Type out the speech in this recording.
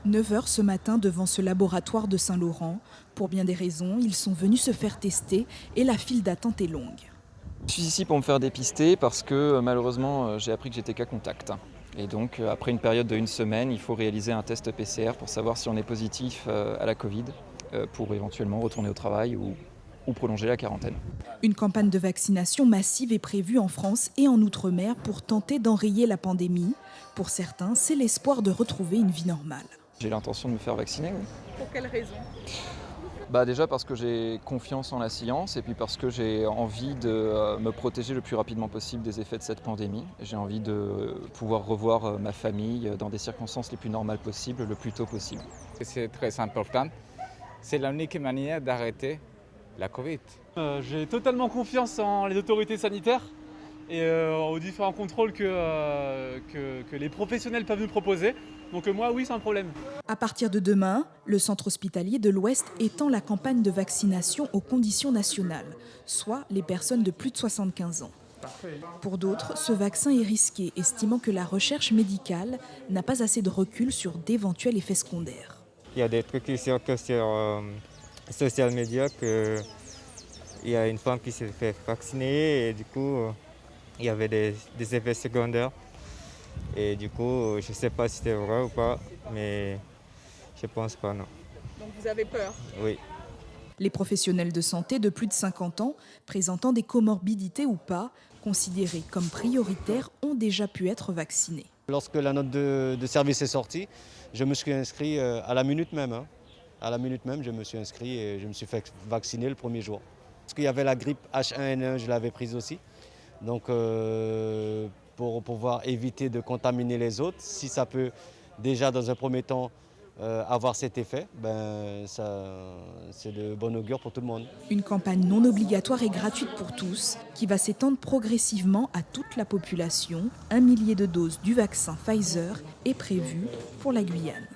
9 heures ce matin devant ce laboratoire de Saint-Laurent. Pour bien des raisons, ils sont venus se faire tester et la file d'attente est longue. Je suis ici pour me faire dépister parce que malheureusement j'ai appris que j'étais cas contact. Et donc après une période de 1 semaine, il faut réaliser un test PCR pour savoir si on est positif à la Covid pour éventuellement retourner au travail ou prolonger la quarantaine. Une campagne de vaccination massive est prévue en France et en Outre-mer pour tenter d'enrayer la pandémie. Pour certains, c'est l'espoir de retrouver une vie normale. J'ai l'intention de me faire vacciner, oui. Pour quelle raison ? Déjà parce que j'ai confiance en la science et puis parce que j'ai envie de me protéger le plus rapidement possible des effets de cette pandémie. J'ai envie de pouvoir revoir ma famille dans des circonstances les plus normales possibles, le plus tôt possible. C'est très important. C'est l'unique manière d'arrêter la Covid. J'ai totalement confiance en les autorités sanitaires et aux différents contrôles que les professionnels peuvent nous proposer. Donc moi, oui, c'est un problème. À partir de demain, le centre hospitalier de l'Ouest étend la campagne de vaccination aux conditions nationales, soit les personnes de plus de 75 ans. Pour d'autres, ce vaccin est risqué, estimant que la recherche médicale n'a pas assez de recul sur d'éventuels effets secondaires. Il y a des trucs qui circulent sur social media qu'il y a une femme qui s'est fait vacciner et du coup il y avait des effets secondaires. Et du coup, je ne sais pas si c'est vrai ou pas, mais je ne pense pas, non. Donc vous avez peur ? Oui. Les professionnels de santé de plus de 50 ans, présentant des comorbidités ou pas, considérés comme prioritaires, ont déjà pu être vaccinés. Lorsque la note de service est sortie, je me suis inscrit à la minute même. À la minute même, je me suis inscrit et je me suis fait vacciner le premier jour. Parce qu'il y avait la grippe H1N1, je l'avais prise aussi. Donc pour pouvoir éviter de contaminer les autres, si ça peut déjà dans un premier temps avoir cet effet, c'est de bon augure pour tout le monde. Une campagne non obligatoire et gratuite pour tous qui va s'étendre progressivement à toute la population. 1 millier de doses du vaccin Pfizer est prévu pour la Guyane.